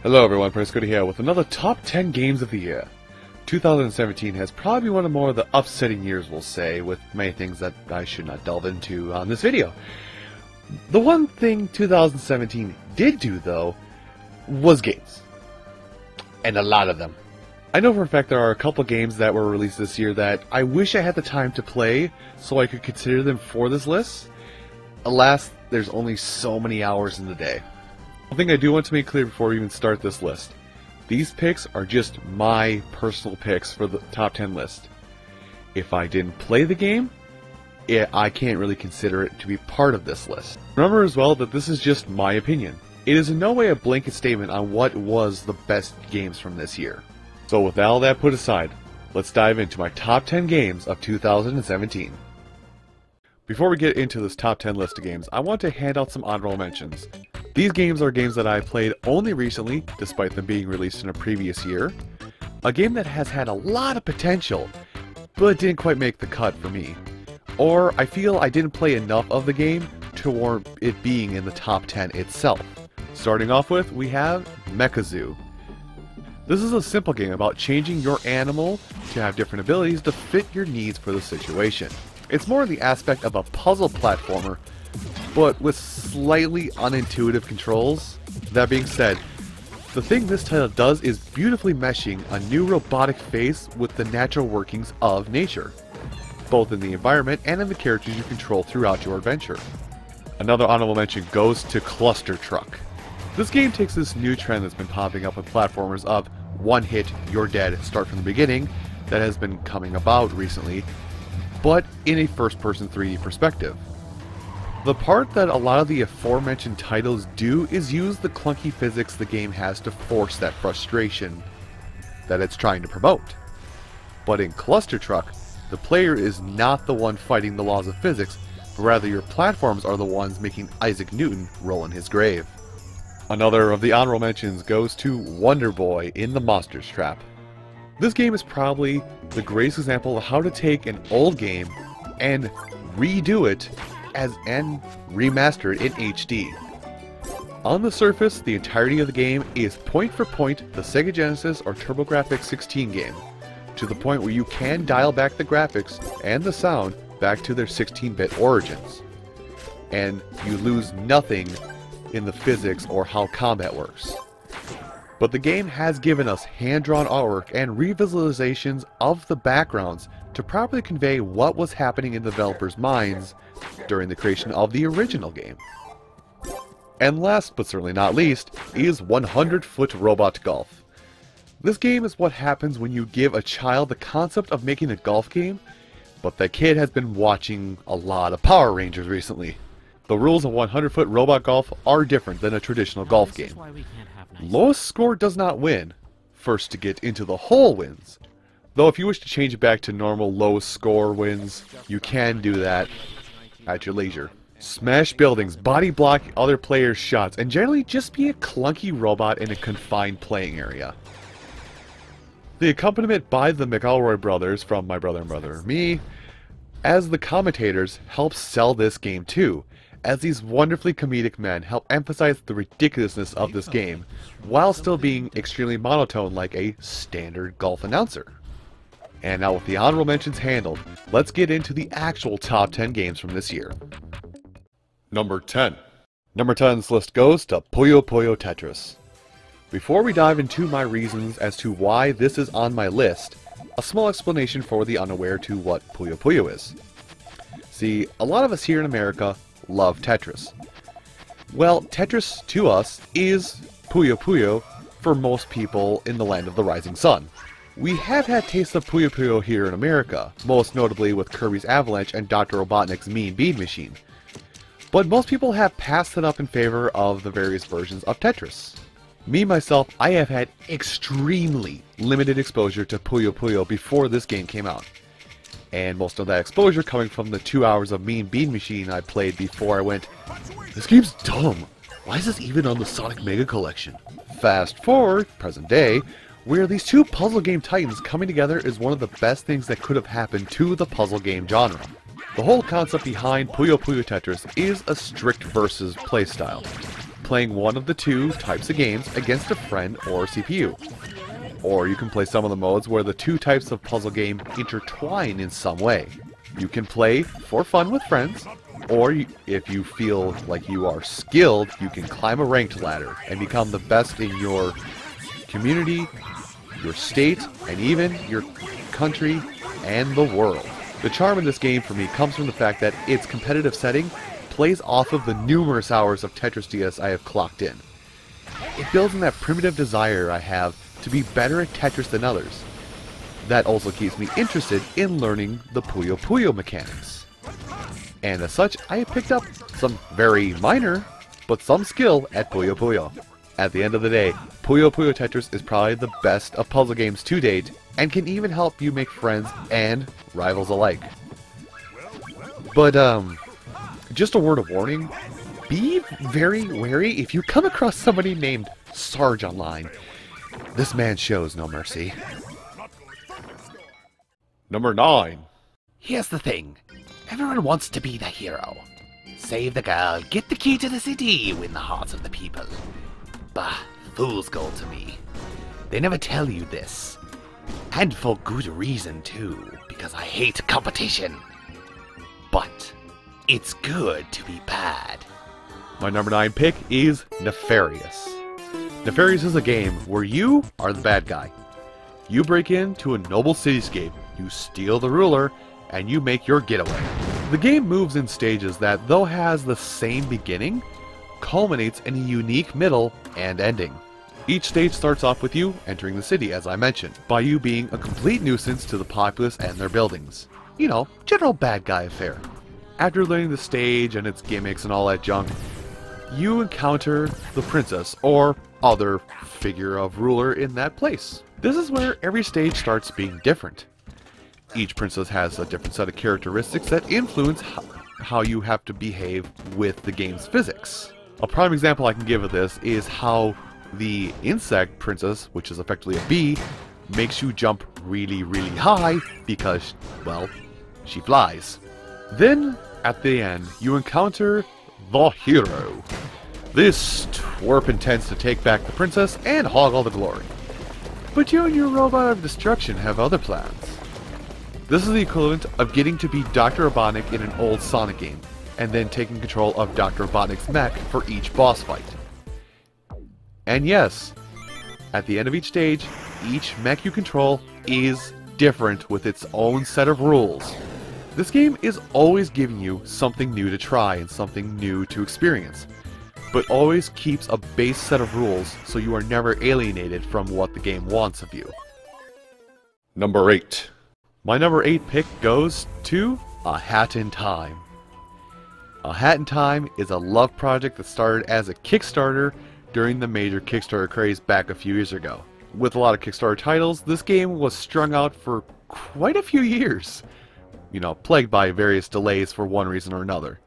Hello everyone, Praisedscooter here with another top 10 games of the year. 2017 has probably been one of more of the upsetting years, we'll say, with many things that I should not delve into on this video. The one thing 2017 did do, though, was games. And a lot of them. I know for a fact there are a couple games that were released this year that I wish I had the time to play so I could consider them for this list. Alas, there's only so many hours in the day. One thing I do want to make clear before we even start this list. These picks are just my personal picks for the top 10 list. If I didn't play the game, I can't really consider it to be part of this list. Remember as well that this is just my opinion. It is in no way a blanket statement on what was the best games from this year. So with all that put aside, let's dive into my top 10 games of 2017. Before we get into this top 10 list of games, I want to hand out some honorable mentions. These games are games that I played only recently, despite them being released in a previous year. A game that has had a lot of potential, but didn't quite make the cut for me. Or I feel I didn't play enough of the game to warrant it being in the top 10 itself. Starting off with, we have Mechazoo. This is a simple game about changing your animal to have different abilities to fit your needs for the situation. It's more in the aspect of a puzzle platformer, but with slightly unintuitive controls. That being said, the thing this title does is beautifully meshing a new robotic face with the natural workings of nature, both in the environment and in the characters you control throughout your adventure. Another honorable mention goes to Cluster Truck. This game takes this new trend that's been popping up with platformers of one hit, you're dead, start from the beginning, that has been coming about recently, but in a first-person 3D perspective. The part that a lot of the aforementioned titles do is use the clunky physics the game has to force that frustration that it's trying to promote. But in Cluster Truck, the player is not the one fighting the laws of physics, but rather your platforms are the ones making Isaac Newton roll in his grave. Another of the honorable mentions goes to Wonder Boy in the Monsters Trap. This game is probably the greatest example of how to take an old game and redo it and remaster it in HD. On the surface, the entirety of the game is point for point the Sega Genesis or TurboGrafx 16 game, to the point where you can dial back the graphics and the sound back to their 16-bit origins. And you lose nothing in the physics or how combat works. But the game has given us hand-drawn artwork and revisualizations of the backgrounds to properly convey what was happening in the developers' minds during the creation of the original game. And last but certainly not least is 100-Foot Robot Golf. This game is what happens when you give a child the concept of making a golf game, but the kid has been watching a lot of Power Rangers recently. The rules of 100-Foot Robot Golf are different than a traditional golf game. Lowest score does not win. First to get into the hole wins. Though if you wish to change it back to normal lowest score wins, you can do that at your leisure. Smash buildings, body block other players' shots, and generally just be a clunky robot in a confined playing area. The accompaniment by the McElroy brothers from My Brother and Brother and Me as the commentators helps sell this game too, as these wonderfully comedic men help emphasize the ridiculousness of this game, while still being extremely monotone like a standard golf announcer. And now with the honorable mentions handled, let's get into the actual top 10 games from this year. Number 10. Number 10's list goes to Puyo Puyo Tetris. Before we dive into my reasons as to why this is on my list, a small explanation for the unaware to what Puyo Puyo is. See, a lot of us here in America love Tetris. Well, Tetris to us is Puyo Puyo for most people in the land of the rising sun. We have had tastes of Puyo Puyo here in America, most notably with Kirby's Avalanche and Dr. Robotnik's Mean Bean Machine. But most people have passed it up in favor of the various versions of Tetris. Me, myself, I have had extremely limited exposure to Puyo Puyo before this game came out. And most of that exposure coming from the 2 hours of Mean Bean Machine I played before I went, "This game's dumb. Why is this even on the Sonic Mega Collection?" Fast forward, present day, where these two puzzle game titans coming together is one of the best things that could have happened to the puzzle game genre. The whole concept behind Puyo Puyo Tetris is a strict versus playstyle. playing one of the two types of games against a friend or CPU. Or you can play some of the modes where the two types of puzzle game intertwine in some way. You can play for fun with friends, or if you feel like you are skilled, you can climb a ranked ladder and become the best in your community, your state, and even your country and the world. The charm in this game for me comes from the fact that its competitive setting plays off of the numerous hours of Tetris DS I have clocked in. It builds on that primitive desire I have to be better at Tetris than others. That also keeps me interested in learning the Puyo Puyo mechanics. And as such, I have picked up some very minor, but some skill at Puyo Puyo. At the end of the day, Puyo Puyo Tetris is probably the best of puzzle games to date, and can even help you make friends and rivals alike. But, just a word of warning, be very wary if you come across somebody named Sarge online. This man shows no mercy. Number 9. Here's the thing. Everyone wants to be the hero. Save the girl, get the key to the city, win the hearts of the people. Bah, fool's gold to me. They never tell you this. And for good reason too, because I hate competition. But it's good to be bad. My number 9 pick is Nefarious. Nefarious is a game where you are the bad guy. You break into a noble cityscape, you steal the ruler, and you make your getaway. The game moves in stages that, though has the same beginning, culminates in a unique middle and ending. Each stage starts off with you entering the city, as I mentioned, by you being a complete nuisance to the populace and their buildings. You know, general bad guy affair. After learning the stage and its gimmicks and all that junk, you encounter the princess, or other figure of ruler in that place. This is where every stage starts being different. Each princess has a different set of characteristics that influence how you have to behave with the game's physics. A prime example I can give of this is how the insect princess, which is effectively a bee, makes you jump really, really high because, well, she flies. Then, at the end, you encounter the hero. This twerp intends to take back the princess and hog all the glory. But you and your robot of destruction have other plans. This is the equivalent of getting to be Dr. Robotnik in an old Sonic game, and then taking control of Dr. Robotnik's mech for each boss fight. And yes, at the end of each stage, each mech you control is different with its own set of rules. This game is always giving you something new to try and something new to experience, but always keeps a base set of rules so you are never alienated from what the game wants of you. Number 8. My number 8 pick goes to A Hat in Time. A Hat in Time is a love project that started as a Kickstarter during the major Kickstarter craze back a few years ago. With a lot of Kickstarter titles, this game was strung out for quite a few years. You know, plagued by various delays for one reason or another.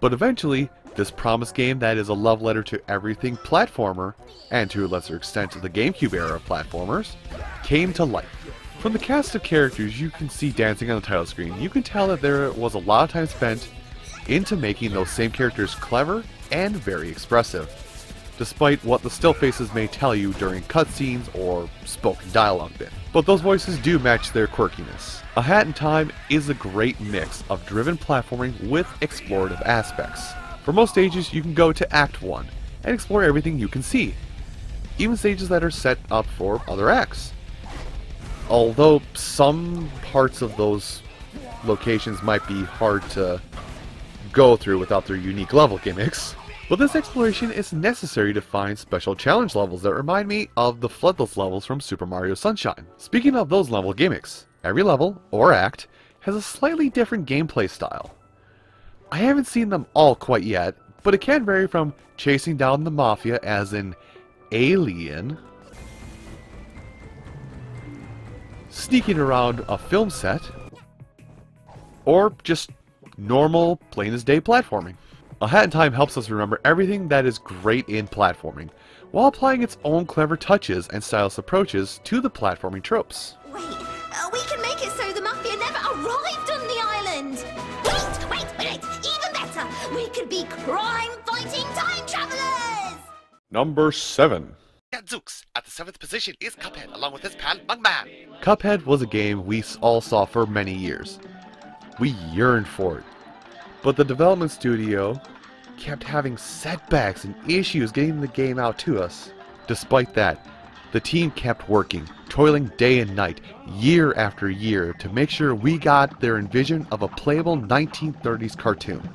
But eventually, this promised game that is a love letter to everything platformer, and to a lesser extent to the GameCube era platformers, came to life. From the cast of characters you can see dancing on the title screen, you can tell that there was a lot of time spent into making those same characters clever and very expressive, despite what the still faces may tell you during cutscenes or spoken dialogue bit. But those voices do match their quirkiness. A Hat in Time is a great mix of driven platforming with explorative aspects. For most stages, you can go to Act 1 and explore everything you can see, even stages that are set up for other acts. Although some parts of those locations might be hard to go through without their unique level gimmicks. But this exploration is necessary to find special challenge levels that remind me of the Floodless levels from Super Mario Sunshine. Speaking of those level gimmicks, every level, or act, has a slightly different gameplay style. I haven't seen them all quite yet, but it can vary from chasing down the Mafia as in Alien, sneaking around a film set, or just normal, plain-as-day platforming. A Hat in Time helps us remember everything that is great in platforming, while applying its own clever touches and stylish approaches to the platforming tropes. Wait, we can make it so the Mafia never arrived on the island! Wait, even better! We could be crime-fighting time travelers! Number 7. Gadzooks, at the 7th position is Cuphead, along with his pal Mugman. Cuphead was a game we all saw for many years. We yearned for it. But the development studio kept having setbacks and issues getting the game out to us. Despite that, the team kept working, toiling day and night, year after year, to make sure we got their envision of a playable 1930s cartoon.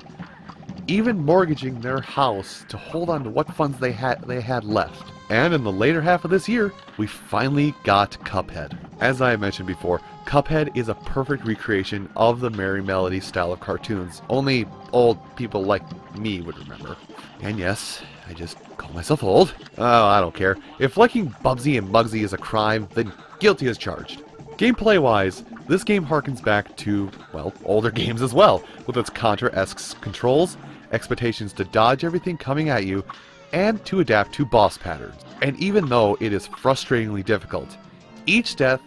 Even mortgaging their house to hold on to what funds they had left. And in the later half of this year, we finally got Cuphead. As I mentioned before, Cuphead is a perfect recreation of the Merry Melody style of cartoons. Only old people like me would remember. And yes, I just call myself old. Oh, I don't care. If liking Bubsy and Mugsy is a crime, then guilty as charged. Gameplay-wise, this game harkens back to, well, older games as well, with its Contra-esque controls, expectations to dodge everything coming at you, and to adapt to boss patterns. And even though it is frustratingly difficult, each death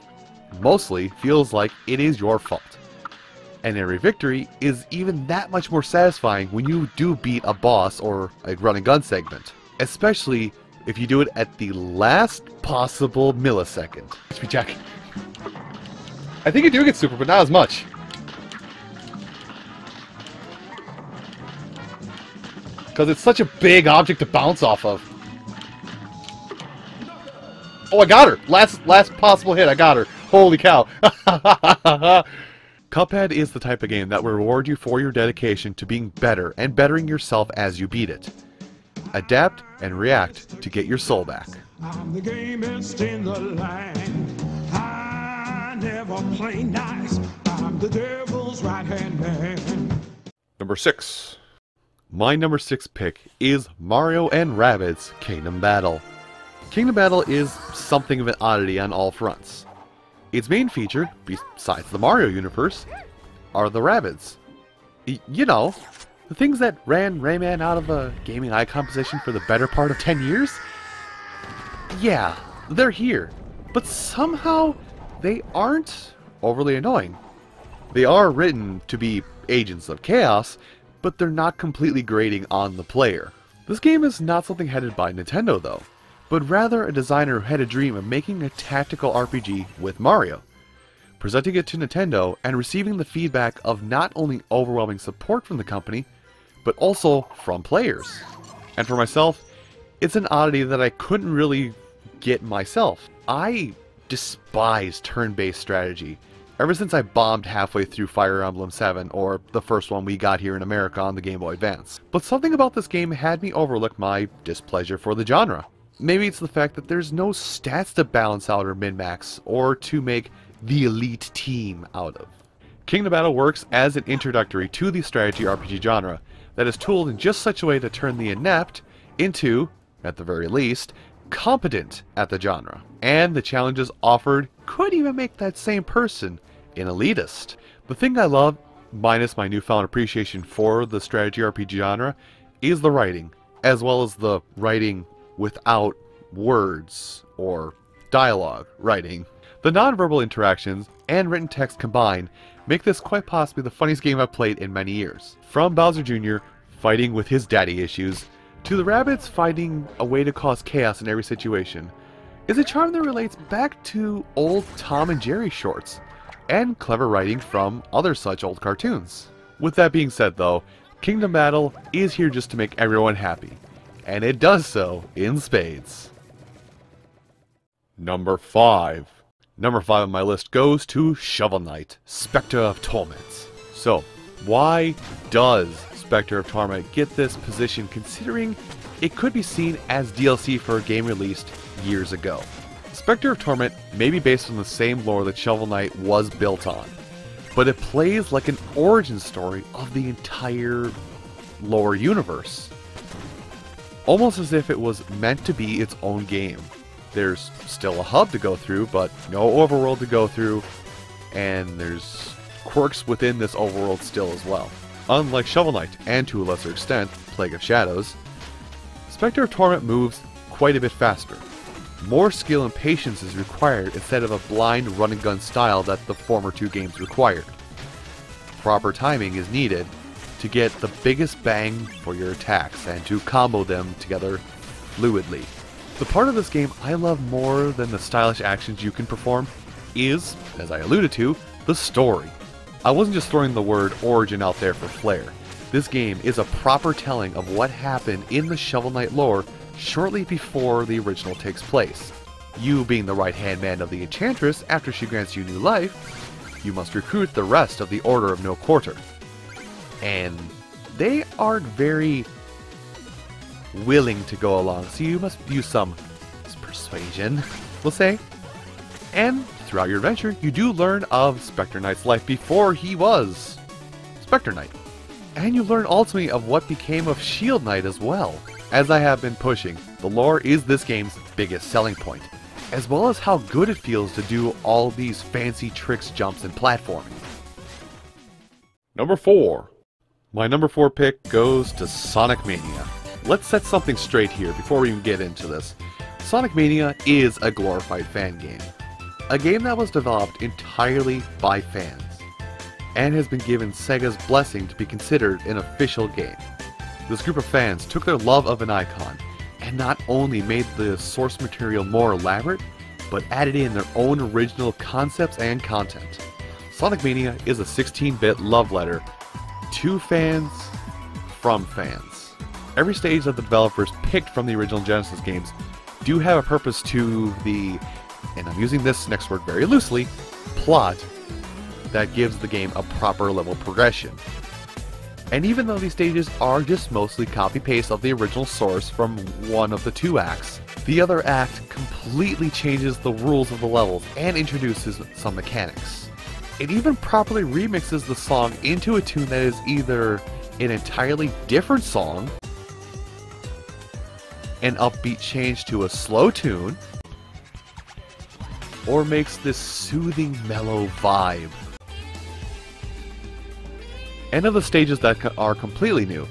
mostly feels like it is your fault. And every victory is even that much more satisfying when you do beat a boss or a run and gun segment. Especially if you do it at the last possible millisecond. HP check. I think you do get super, but not as much. Because it's such a big object to bounce off of. Oh, I got her! Last possible hit, I got her. Holy cow. Cuphead is the type of game that will reward you for your dedication to being better and bettering yourself as you beat it. Adapt and react to get your soul back. I'm the gamest in the land. I never play nice. I'm the devil's right-hand man. Number 6. My number 6 pick is Mario and Rabbids Kingdom Battle. Kingdom Battle is something of an oddity on all fronts. Its main feature, besides the Mario universe, are the Rabbids. You know, the things that ran Rayman out of a gaming icon position for the better part of 10 years? Yeah, they're here, but somehow they aren't overly annoying. They are written to be agents of chaos, but they're not completely grating on the player. This game is not something headed by Nintendo though, but rather a designer who had a dream of making a tactical RPG with Mario, presenting it to Nintendo and receiving the feedback of not only overwhelming support from the company, but also from players. And for myself, it's an oddity that I couldn't really get myself. I despise turn-based strategy, ever since I bombed halfway through Fire Emblem 7, or the first one we got here in America on the Game Boy Advance. But something about this game had me overlook my displeasure for the genre. Maybe it's the fact that there's no stats to balance out or min-max, or to make the elite team out of. Kingdom Battle works as an introductory to the strategy RPG genre that is tooled in just such a way to turn the inept into, at the very least, competent at the genre. And the challenges offered could even make that same person an elitist. The thing I love, minus my newfound appreciation for the strategy RPG genre, is the writing, as well as the writing without words or dialogue writing. The nonverbal interactions and written text combined make this quite possibly the funniest game I've played in many years. From Bowser Jr. fighting with his daddy issues, to the Rabbids finding a way to cause chaos in every situation, is a charm that relates back to old Tom and Jerry shorts, and clever writing from other such old cartoons. With that being said though, Kingdom Battle is here just to make everyone happy, and it does so in spades. Number 5. Number 5 on my list goes to Shovel Knight, Spectre of Torment. So, why does Spectre of Torment get this position considering it could be seen as DLC for a game released years ago? Spectre of Torment may be based on the same lore that Shovel Knight was built on, but it plays like an origin story of the entire lore universe. Almost as if it was meant to be its own game. There's still a hub to go through, but no overworld to go through, and there's quirks within this overworld still as well. Unlike Shovel Knight, and to a lesser extent, Plague of Shadows, Spectre of Torment moves quite a bit faster. More skill and patience is required instead of a blind run-and-gun style that the former two games required. Proper timing is needed to get the biggest bang for your attacks and to combo them together fluidly. The part of this game I love more than the stylish actions you can perform is, as I alluded to, the story. I wasn't just throwing the word origin out there for flair. This game is a proper telling of what happened in the Shovel Knight lore shortly before the original takes place. You being the right-hand man of the Enchantress after she grants you new life, you must recruit the rest of the Order of No Quarter. And they aren't very willing to go along, so you must use some persuasion, we'll say. And throughout your adventure, you do learn of Spectre Knight's life before he was Spectre Knight. And you learn ultimately of what became of Shield Knight as well. As I have been pushing, the lore is this game's biggest selling point, as well as how good it feels to do all these fancy tricks, jumps, and platforming. Number 4. My number 4 pick goes to Sonic Mania. Let's set something straight here before we even get into this. Sonic Mania is a glorified fan game. A game that was developed entirely by fans, and has been given Sega's blessing to be considered an official game. This group of fans took their love of an icon, and not only made the source material more elaborate, but added in their own original concepts and content. Sonic Mania is a 16-bit love letter to fans, from fans. Every stage that the developers picked from the original Genesis games do have a purpose to the, and I'm using this next word very loosely, plot that gives the game a proper level progression. And even though these stages are just mostly copy-paste of the original source from one of the 2 acts, the other act completely changes the rules of the levels and introduces some mechanics. It even properly remixes the song into a tune that is either an entirely different song, an upbeat change to a slow tune, or makes this soothing mellow vibe. And of the stages that are completely new,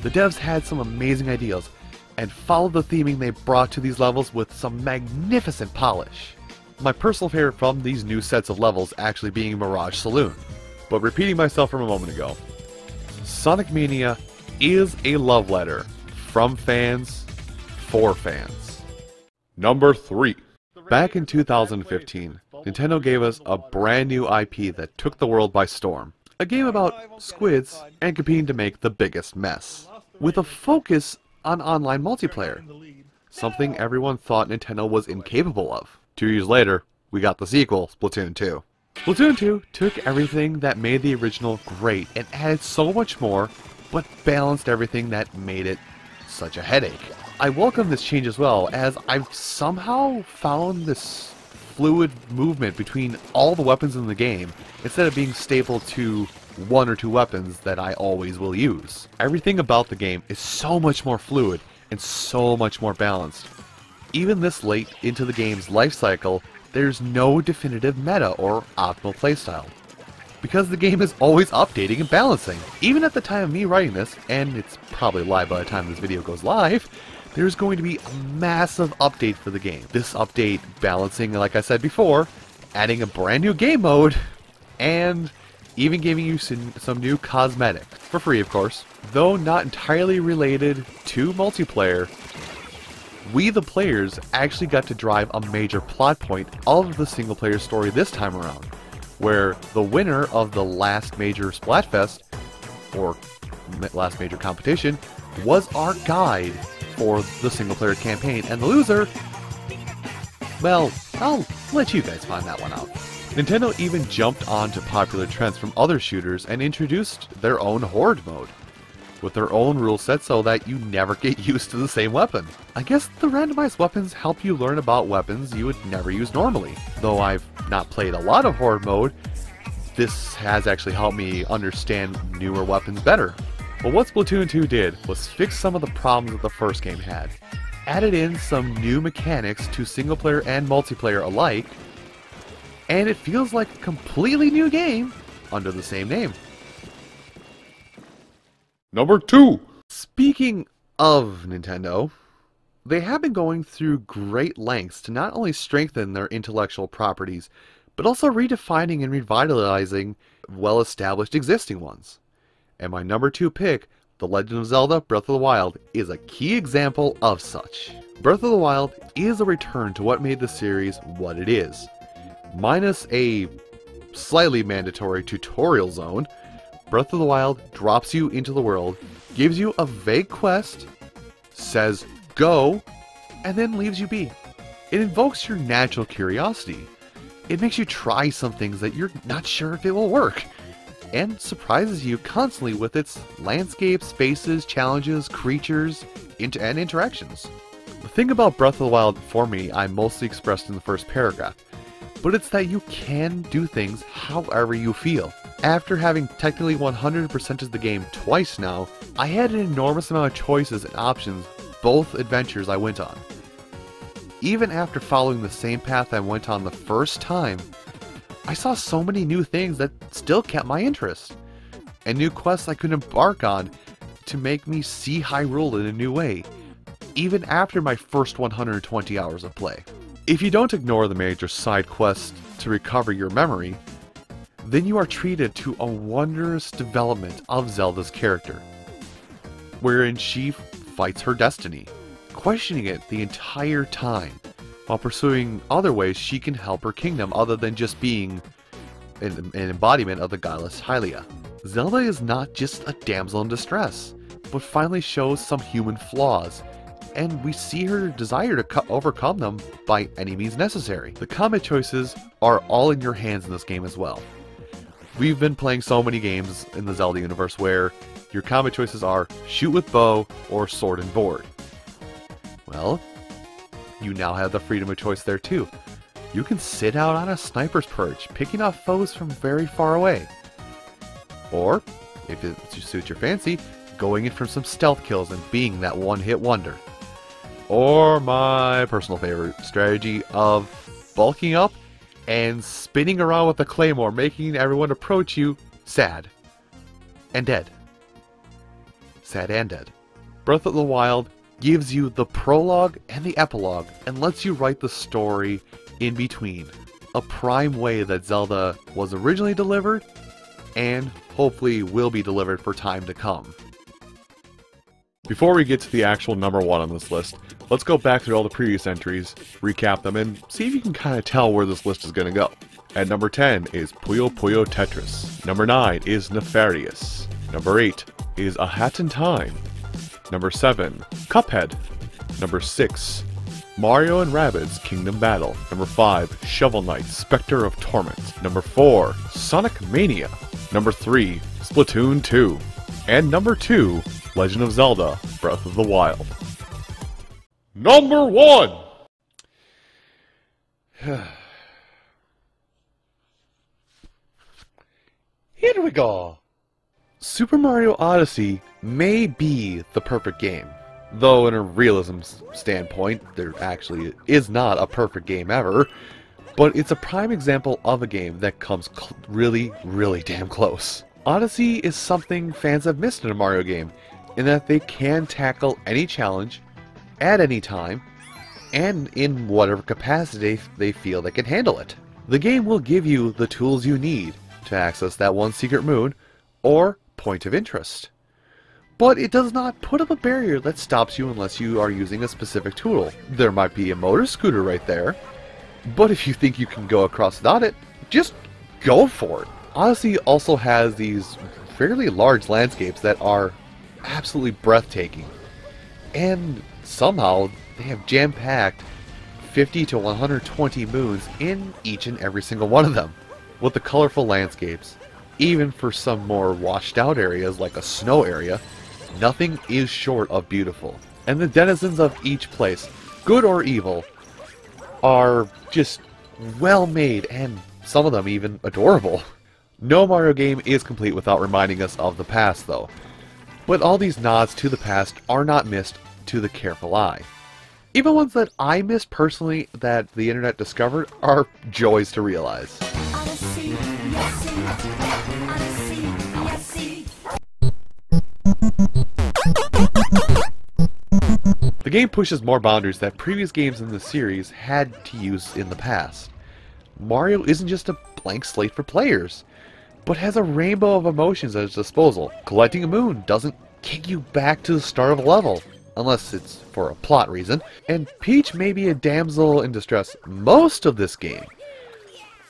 the devs had some amazing ideas and followed the theming they brought to these levels with some magnificent polish. My personal favorite from these new sets of levels actually being Mirage Saloon. But repeating myself from a moment ago, Sonic Mania is a love letter from fans for fans. Number 3. Back in 2015, Nintendo gave us a brand new IP that took the world by storm. A game about squids and competing to make the biggest mess, with a focus on online multiplayer, something everyone thought Nintendo was incapable of. 2 years later, we got the sequel, Splatoon 2. Splatoon 2 took everything that made the original great and added so much more, but balanced everything that made it such a headache. I welcome this change as well, as I've somehow found this fluid movement between all the weapons in the game, instead of being stapled to 1 or 2 weapons that I always will use. Everything about the game is so much more fluid and so much more balanced. Even this late into the game's life cycle, there's no definitive meta or optimal playstyle, because the game is always updating and balancing. Even at the time of me writing this, and it's probably live by the time this video goes live, there's going to be a massive update for the game. This update balancing, like I said before, adding a brand new game mode, and even giving you some new cosmetics, for free of course. Though not entirely related to multiplayer, we the players actually got to drive a major plot point of the single player story this time around, where the winner of the last major Splatfest, or last major competition, was our guide for the single player campaign, and the loser, well, I'll let you guys find that one out. Nintendo even jumped onto popular trends from other shooters and introduced their own Horde mode, with their own rule set so that you never get used to the same weapon. I guess the randomized weapons help you learn about weapons you would never use normally. Though I've not played a lot of Horde mode, this has actually helped me understand newer weapons better. But what Splatoon 2 did was fix some of the problems that the first game had, added in some new mechanics to single player and multiplayer alike, and it feels like a completely new game under the same name. Number 2! Speaking of Nintendo, they have been going through great lengths to not only strengthen their intellectual properties, but also redefining and revitalizing well-established existing ones. And my number 2 pick, The Legend of Zelda Breath of the Wild, is a key example of such. Breath of the Wild is a return to what made the series what it is. Minus a slightly mandatory tutorial zone, Breath of the Wild drops you into the world, gives you a vague quest, says go, and then leaves you be. It invokes your natural curiosity. It makes you try some things that you're not sure if it will work, and surprises you constantly with its landscapes, spaces, challenges, creatures, and interactions. The thing about Breath of the Wild for me, I mostly expressed in the first paragraph, but it's that you can do things however you feel. After having technically 100%ed the game twice now, I had an enormous amount of choices and options both adventures I went on. Even after following the same path I went on the first time, I saw so many new things that still kept my interest, and new quests I could embark on to make me see Hyrule in a new way, even after my first 120 hours of play. If you don't ignore the major side quests to recover your memory, then you are treated to a wondrous development of Zelda's character, wherein she fights her destiny, questioning it the entire time, while pursuing other ways she can help her kingdom other than just being an embodiment of the goddess Hylia. Zelda is not just a damsel in distress, but finally shows some human flaws, and we see her desire to overcome them by any means necessary. The combat choices are all in your hands in this game as well. We've been playing so many games in the Zelda universe where your combat choices are shoot with bow or sword and board. Well, you now have the freedom of choice there too. You can sit out on a sniper's perch, picking off foes from very far away. Or, if it suits your fancy, going in for some stealth kills and being that one-hit wonder. Or my personal favorite strategy of bulking up and spinning around with a claymore, making everyone approach you sad and dead. Sad and dead. Breath of the Wild gives you the prologue and the epilogue and lets you write the story in between. A prime way that Zelda was originally delivered and hopefully will be delivered for time to come. Before we get to the actual number one on this list, let's go back through all the previous entries, recap them, and see if you can kind of tell where this list is going to go. At number 10 is Puyo Puyo Tetris. Number 9 is Nefarious. Number 8 is A Hat in Time. Number 7, Cuphead. Number 6, Mario and Rabbids Kingdom Battle. Number 5, Shovel Knight Spectre of Torment. Number 4, Sonic Mania. Number 3, Splatoon 2. And number 2, Legend of Zelda Breath of the Wild. Number 1! Here we go! Super Mario Odyssey may be the perfect game, though in a realism standpoint, there actually is not a perfect game ever, but it's a prime example of a game that comes really, really damn close. Odyssey is something fans have missed in a Mario game, in that they can tackle any challenge, at any time, and in whatever capacity they feel they can handle it. The game will give you the tools you need to access that one secret moon, or point of interest. But it does not put up a barrier that stops you unless you are using a specific tool. There might be a motor scooter right there, but if you think you can go across without it, just go for it. Odyssey also has these fairly large landscapes that are absolutely breathtaking, and somehow they have jam-packed 50 to 120 moons in each and every single one of them. With the colorful landscapes, even for some more washed out areas like a snow area, nothing is short of beautiful. And the denizens of each place, good or evil, are just well made, and some of them even adorable. No Mario game is complete without reminding us of the past though, but all these nods to the past are not missed to the careful eye. Even ones that I missed personally that the internet discovered are joys to realize. The game pushes more boundaries that previous games in the series had to use in the past. Mario isn't just a blank slate for players, but has a rainbow of emotions at its disposal. Collecting a moon doesn't kick you back to the start of a level. unless it's for a plot reason, and Peach may be a damsel in distress most of this game,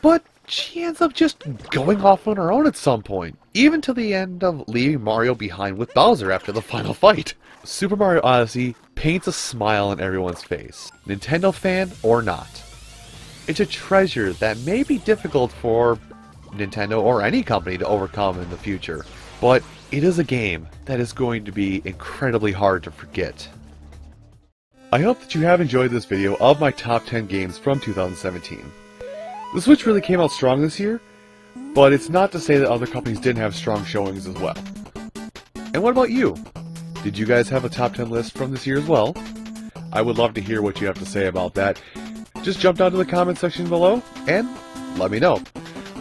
but she ends up just going off on her own at some point, even to the end of leaving Mario behind with Bowser after the final fight. Super Mario Odyssey paints a smile on everyone's face, Nintendo fan or not. It's a treasure that may be difficult for Nintendo or any company to overcome in the future, but it is a game that is going to be incredibly hard to forget. I hope that you have enjoyed this video of my top 10 games from 2017. The Switch really came out strong this year, but it's not to say that other companies didn't have strong showings as well. And what about you? Did you guys have a top 10 list from this year as well? I would love to hear what you have to say about that. Just jump down to the comment section below and let me know.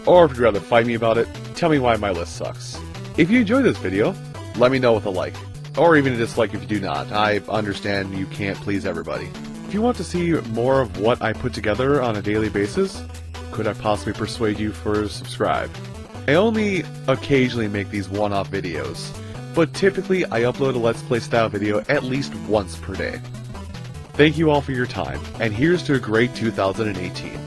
Or if you'd rather fight me about it, tell me why my list sucks. If you enjoyed this video, let me know with a like. Or even a dislike if you do not. I understand you can't please everybody. If you want to see more of what I put together on a daily basis, could I possibly persuade you to subscribe? I only occasionally make these one-off videos, but typically I upload a Let's Play style video at least once per day. Thank you all for your time, and here's to a great 2018.